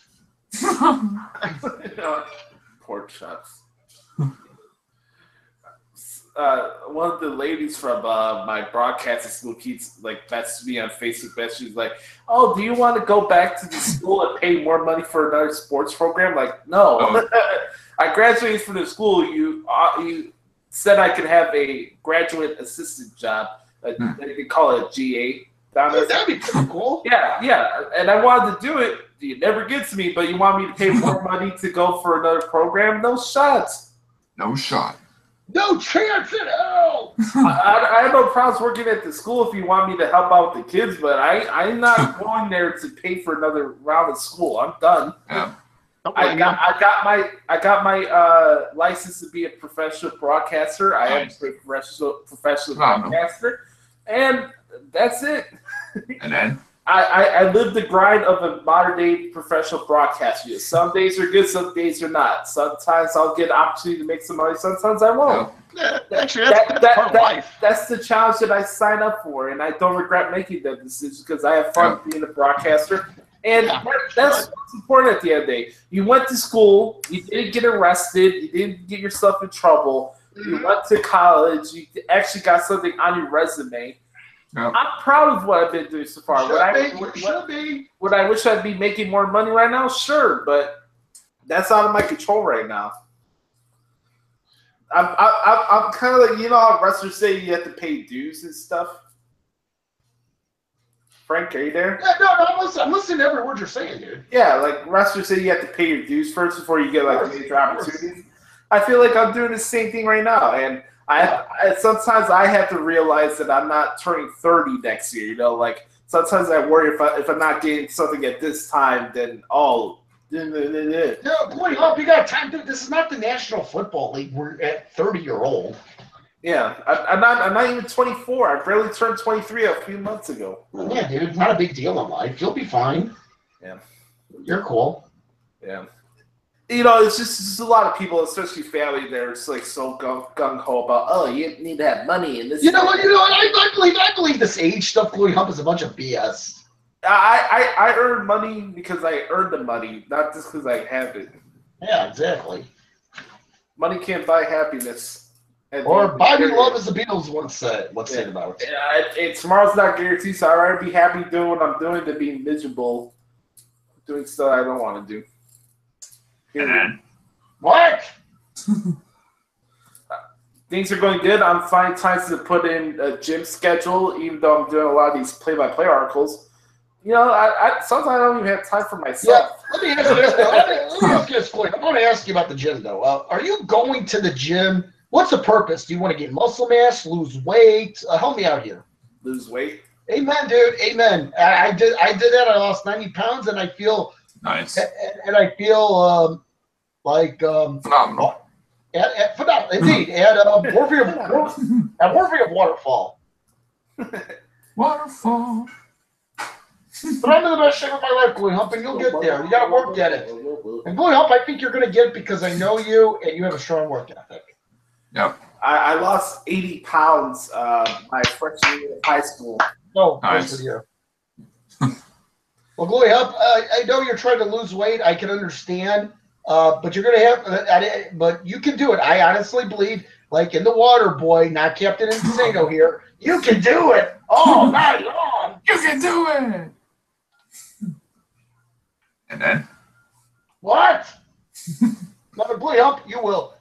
pork chops. One of the ladies from my broadcasting school keeps messaging me on Facebook. She's like, "Oh, do you want to go back to the school and pay more money for another sports program?" Like, no. Oh. I graduated from the school. You said I could have a graduate assistant job. They could call it a GA. That'd be pretty cool. Yeah. And I wanted to do it. It never gets me, but you want me to pay more money to go for another program? No shots. no shot. No chance in hell. I have no problems working at the school if you want me to help out with the kids, but I'm not going there to pay for another round of school. I'm done. Yeah. I got my license to be a professional broadcaster. I am a professional broadcaster, and that's it. And then I live the grind of a modern day professional broadcaster. Some days are good, some days are not. Sometimes I'll get an opportunity to make some money, sometimes I won't. Yeah, actually, that's part of life. That's the challenge that I signed up for, and I don't regret making that decision because I have fun being a broadcaster. And that's what's important at the end of the day. You went to school, you didn't get arrested, you didn't get yourself in trouble, you went to college, you actually got something on your resume. Yep. I'm proud of what I've been doing so far. Should be. Would I wish I'd be making more money right now? Sure, but that's out of my control right now. I'm kind of like, how wrestlers say you have to pay dues and stuff? Frank, are you there? Yeah, no, I'm listening to every word you're saying, dude. Yeah, like wrestlers say you have to pay your dues first before you get major opportunities. I feel like I'm doing the same thing right now, and I sometimes I have to realize that I'm not turning 30 next year. Sometimes I worry if I'm not getting something at this time, then No, boy, you got time, dude. This is not the National Football League. We're at 30-year-old. Yeah, I'm not even 24. I barely turned 23 a few months ago. Yeah, dude, not a big deal in life. You'll be fine. Yeah, you're cool. Yeah, it's just a lot of people, especially family. They're so gung ho about you need to have money and this. I believe this age stuff, Chloe Hump, is a bunch of BS. I earn money because I earned the money, not just because I have it. Yeah, exactly. Money can't buy happiness. Or buy me love, as the Beatles once said about it. Tomorrow's not guaranteed, so I'd rather be happy doing what I'm doing than being miserable doing stuff I don't want to do. What? Things are going good. I'm finding times to put in a gym schedule, even though I'm doing a lot of these play-by-play articles. I sometimes I don't even have time for myself. Yeah, let me ask you this, Chloe. I want to ask you about the gym, though. Are you going to the gym? What's the purpose? Do you want to get muscle mass, lose weight? Help me out here. Lose weight? Amen, dude. Amen. I did that. I lost 90 pounds, and I feel nice. And I feel phenomenal. Phenomenal, indeed. At Morphe of Waterfall. Waterfall. But I'm in the best shape of my life, Chloe Hump, and you'll get there. You got to work at it. And Chloe Hump, I think you're going to get it because I know you, and you have a strong work ethic. Yep. I lost 80 pounds my freshman year of high school. Oh, nice. Well, Chloe Hump, I know you're trying to lose weight. I can understand. But you're going to have, but you can do it. I honestly believe, like in The Water Boy, not Captain Insano here, you can do it all night long. You can do it. And then? What? No, but Chloe Hump, you will.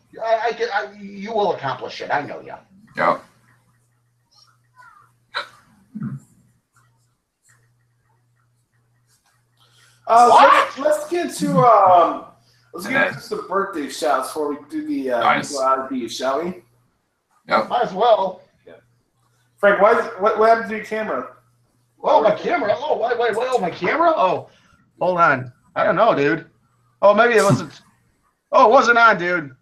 You will accomplish it. I know you. Yep. Let's get to some birthday shouts before we do the R&B, shall we? Yep. Might as well. Yeah. Frank, what happened to your camera? Oh, my camera. Oh, wait. Oh, my camera. Oh, hold on. I don't know, dude. Oh, maybe it wasn't. Oh, it wasn't on, dude.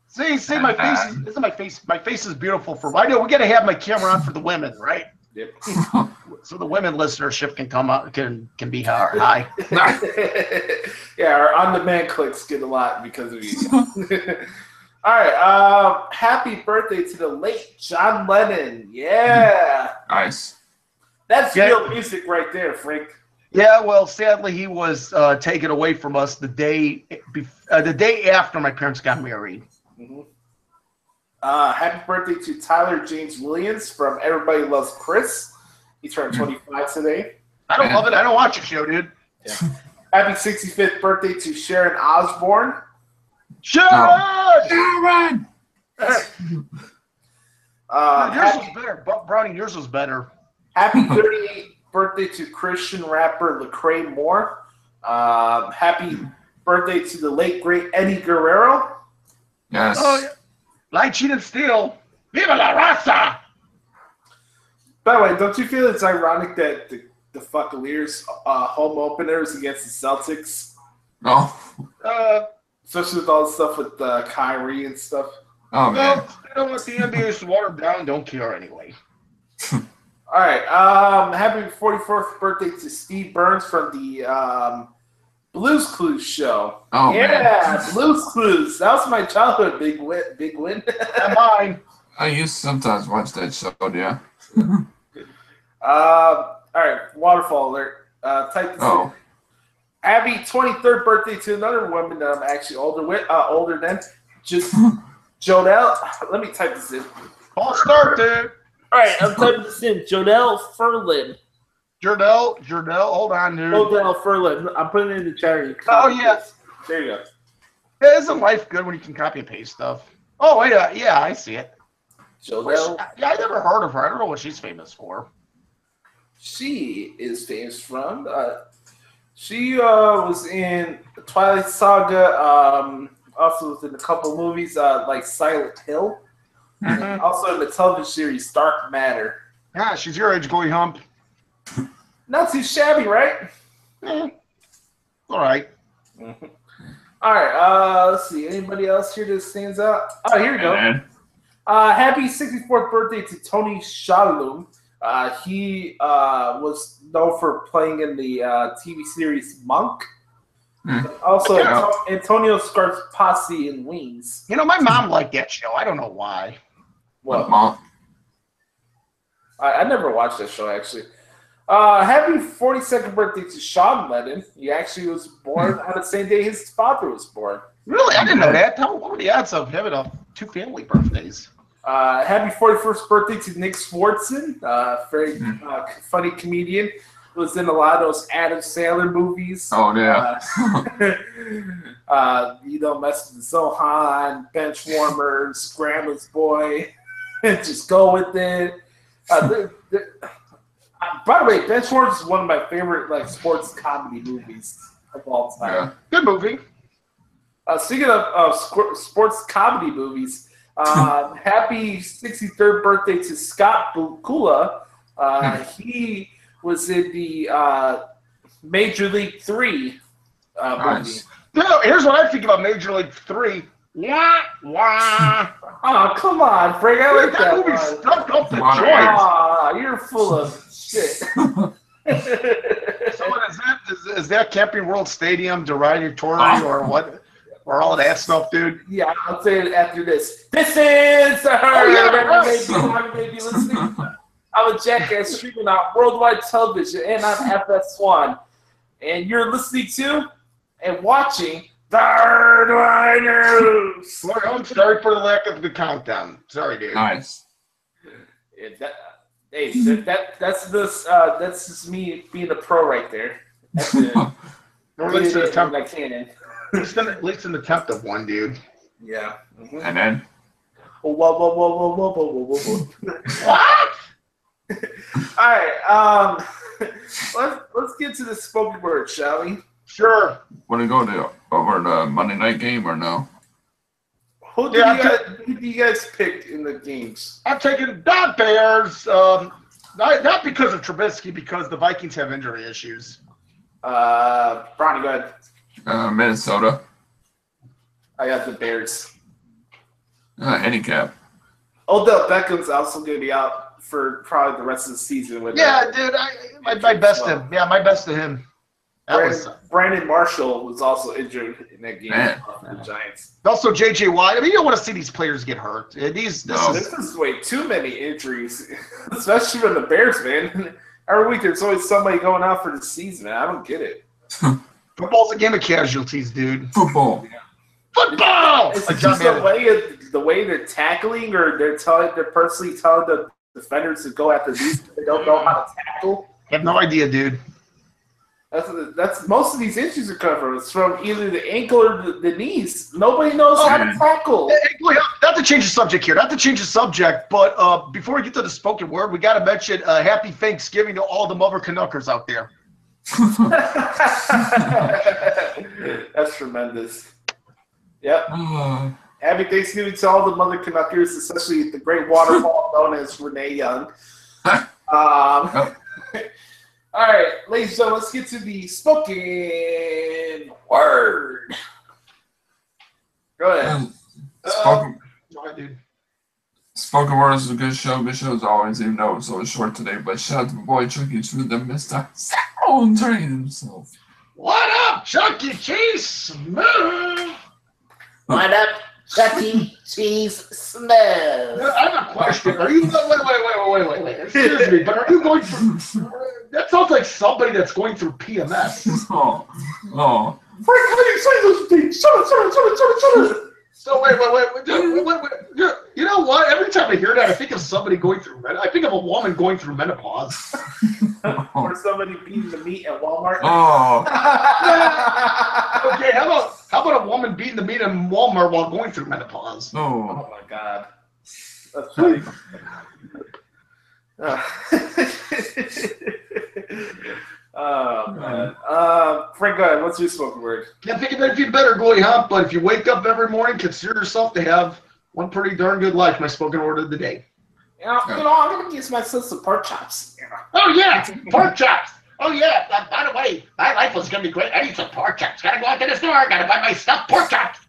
See, my face is. This is my face. My face is beautiful for. I know we got to have my camera on for the women, right? Yep. So the women listenership can come up, can be high. Yeah, our on-demand clicks get a lot because of you. All right. Happy birthday to the late John Lennon. Yeah. Nice. That's real music right there, Frank. Yeah, well, sadly, he was taken away from us the day after my parents got married. Mm-hmm. Happy birthday to Tyler James Williams from Everybody Loves Chris. He turned 25 today. I don't love it. I don't watch your show, dude. Yeah. Happy 65th birthday to Sharon Osbourne. Sharon! Yours Happy, was better. Brownie, yours was better. happy 38th birthday to Christian rapper Lecrae Moore. Happy birthday to the late, great Eddie Guerrero. Yes. Oh, yeah. Light, cheat, and steal. Viva la raza! By the way, don't you feel it's ironic that the Fuckaliers home openers against the Celtics, Oh. especially with all the stuff with Kyrie and stuff? Oh, man. Well, they don't want the NBA to water down. Don't care anyway. All right. Happy 44th birthday to Steve Burns from the Blues Clues show. Oh, yeah, man. Blues Clues. That was my childhood big win. And mine. I used to sometimes watch that show, yeah. All right. Waterfall alert. Type this in. Happy 23rd birthday to another woman that I'm actually older than. Just Jodelle. Let me type this in. I'll start, dude. All right, I'm typing this in. Jodelle Ferlin. Jordell, hold on, dude. Jodelle Ferlin. I'm putting it in the chat. Oh, yeah. There you go. Yeah, isn't life good when you can copy and paste stuff? Oh, wait, yeah, I see it. Jodelle. Yeah, I never heard of her. I don't know what she's famous for. She is famous from. She was in Twilight Saga. Also was in a couple movies like Silent Hill. Mm-hmm. Also in the television series Dark Matter. Yeah, she's your age, Goy Hump. Not too shabby, right? All right. Mm-hmm. All right. Let's see. Anybody else here that stands out? Oh, here we go. Happy 64th birthday to Tony Shalhoub. He was known for playing in the TV series Monk. Also, Antonio Scarpazzi in Wings. You know, my mom liked that show. I don't know why. What? Mom? I never watched that show, actually. Happy 42nd birthday to Sean Lennon. He actually was born on the same day his father was born. Really? I didn't know that. What were the odds of having two family birthdays? Happy 41st birthday to Nick Swartzen, very funny comedian. Was in a lot of those Adam Sandler movies. Oh, yeah. You know, Mess with the Zohan, Benchwarmers, Grandma's Boy. Just go with it. By the way, Benchwarmers is one of my favorite sports comedy movies of all time. Yeah. Good movie. Speaking of sports comedy movies, happy 63rd birthday to Scott Bakula. He was in the Major League 3 movie. No, here's what I think about Major League 3. Wah, wah. Oh, come on, Frank. I like that movie one. stuck up the Come on, joint. Ah, you're full of shit. So is that Camping World Stadium derogatory or what? Or all of that stuff, dude? Yeah, I'll say it after this. This is the Herd. Maybe listening. I'm a jackass streaming on worldwide television and on FS1. And you're listening to and watching the Herdwide News. Well, I'm sorry for the lack of the countdown. Sorry, dude. Nice. That's just me being a pro right there. That's it. Or at least an attempt. I can. At least an attempt of one, dude. Yeah. Mm-hmm. And then? Whoa. What? All right. Let's get to the spoken word, shall we? Sure. Want to go over the Monday night game or no? Who do you guys pick in the games? I'm taking the Bears. Not because of Trubisky, because the Vikings have injury issues. Bronny, go ahead. Minnesota. I got the Bears. Handicap. Odell Beckham's also going to be out for probably the rest of the season. With dude. My best to him. Yeah, my best to him. Brandon Marshall was also injured in that game for the Giants. Also, J.J. Watt. I mean, you don't want to see these players get hurt. This is way too many injuries, especially for the Bears, man. Every week there's always somebody going out for the season, man. I don't get it. Football's a game of casualties, dude. Football. It's just the way they're tackling, or they're personally telling the defenders to go after these. They don't know how to tackle. I have no idea, dude. That's most of these issues are coming from. It's from either the ankle or the knees. Nobody knows how to tackle. Not to change the subject here. Not to change the subject, but before we get to the spoken word, we got to mention Happy Thanksgiving to all the mother Canuckers out there. That's tremendous. Yep. Happy Thanksgiving to all the mother Canuckers, especially the great waterfall known as Renee Young. All right, ladies and gentlemen, let's get to the spoken word. Go ahead. Spoken word is a good show. Good show as always, even though it's a little short today. But shout out to my boy Chucky through the Mr. Sound training himself. What up, Chucky Cheese Smooth? What up, Chucky Cheese Smooth? I have a question. Are you wait? Excuse me, but are you going through? That sounds like somebody that's going through PMS. Oh. Frank, how do you say those things? Shut up. So wait. You know what? Every time I hear that, I think of somebody going through. I think of a woman going through menopause. Or somebody beating the meat at Walmart. Oh. Okay, how about a woman beating the meat in Walmart while going through menopause? Oh my God. That's funny. Oh man. Frank, go ahead. What's your spoken word? Can't think of anything better, Goy Hump, but if you wake up every morning, consider yourself to have one pretty darn good life. My spoken word of the day. You know, I'm gonna give myself some pork chops. Oh yeah, pork chops. Oh yeah. By the way, my life was gonna be great. I need some pork chops. Gotta go out to the store. Gotta buy my stuffed pork chops.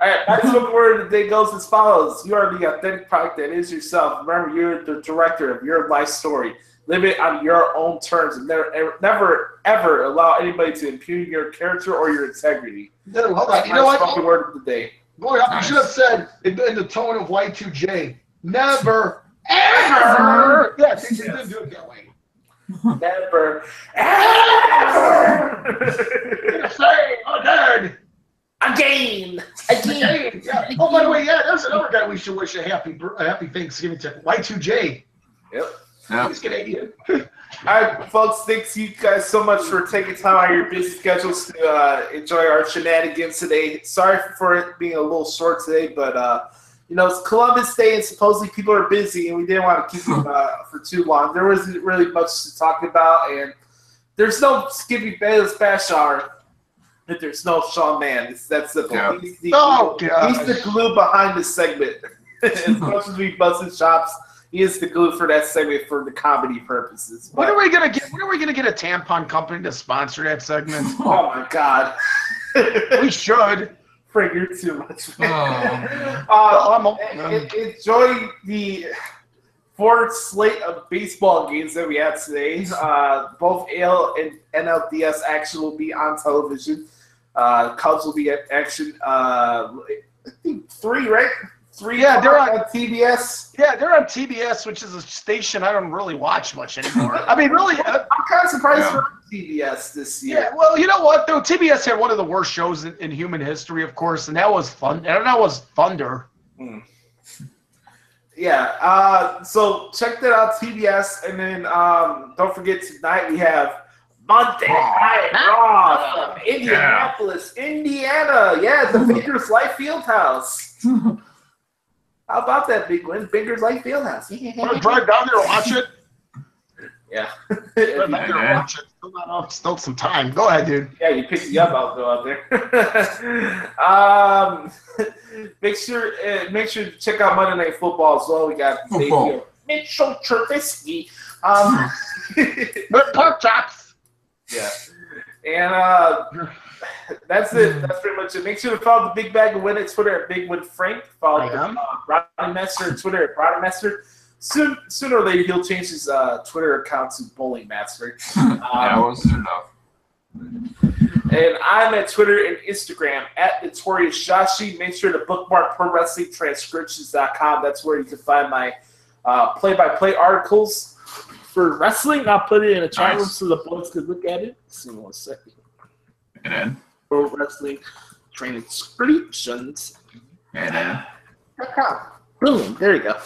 All right, my spoken word of the day goes as follows: You are the authentic product that is yourself. Remember, you're the director of your life story. Live it on your own terms, and never, ever allow anybody to impugn your character or your integrity. No, hold on. You know what? Spoken word of the day. Boy, you should have said in the tone of Y2J. Never, ever. Yeah, you didn't do it that way. Never, ever. Say again. Again. Yeah. Oh, by the way, there's another guy we should wish a happy Thanksgiving to. Y2J. Yep. He's Canadian. All right, folks. Thanks you guys so much for taking time out of your busy schedules to enjoy our shenanigans today. Sorry for it being a little short today, but it's Columbus Day and supposedly people are busy, and we didn't want to keep them for too long. There wasn't really much to talk about, and there's no Skippy Bayless Bash Hour if there's no Sean Mann. It's that simple. Yeah. He's the glue behind this segment. As much as we busted chops, he is the glue for that segment for the comedy purposes. When are we gonna get a tampon company to sponsor that segment? Oh my God. We should. Frank, you're too much. Enjoy the fourth slate of baseball games that we had today. Both AL and NLDS action will be on television. Cubs will be at action. I think 3, right? 3. Yeah, they're on TBS. Yeah, they're on TBS, which is a station I don't really watch much anymore. I mean, really, I'm kind of surprised for TBS this year. Yeah, well, you know what? Though TBS had one of the worst shows in human history, of course, and that was fun. And that was Thunder. Yeah. So check that out, TBS, and then don't forget tonight we have Monday Night Raw from Indianapolis, Indiana. Yeah, the Bankers Life Fieldhouse. How about that, Big Win? Bankers Life Fieldhouse. Want to drive down there and watch it? Yeah. Drive down there and watch it. Still some time. Go ahead, dude. Yeah, you picked me up. I'll go out there. Make sure to check out Monday Night Football as well. We got Mitchell Trubisky. Pork chops. Yeah. And That's it. That's pretty much it. Make sure to follow the Big Bag of Win at Twitter at BigWinFrank. Follow Rodney Messer at Twitter at Rodney Messer. Sooner or later, he'll change his Twitter account to Bowling Master. Yeah, well, soon enough. And I'm at Twitter and Instagram at Notorious Joshi. Make sure to bookmark ProWrestlingTranscriptions.com. That's where you can find my play-by-play articles for wrestling. I'll put it in a chat room so the boys could look at it. See me 1 second. And then? Pro Wrestling Transcriptions. And then? Boom. There you go.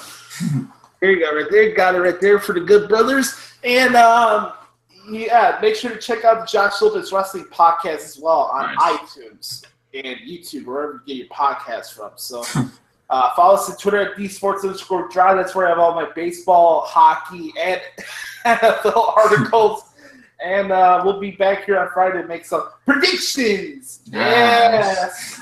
There you go, right there. Got it right there for the good brothers. And, yeah, make sure to check out the Josh Lopez Wrestling Podcast as well on iTunes and YouTube, wherever you get your podcasts from. So follow us on Twitter at @DSports_Drive. That's where I have all my baseball, hockey, and NFL articles. And we'll be back here on Friday to make some predictions. Yes.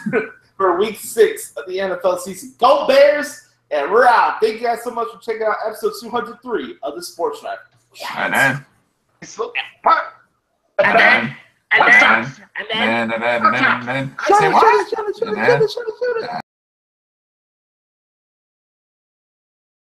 For Week 6 of the NFL season. Go Bears! And we're out. Thank you guys so much for checking out episode 203 of the Sports Drive. And then? And then. Say what?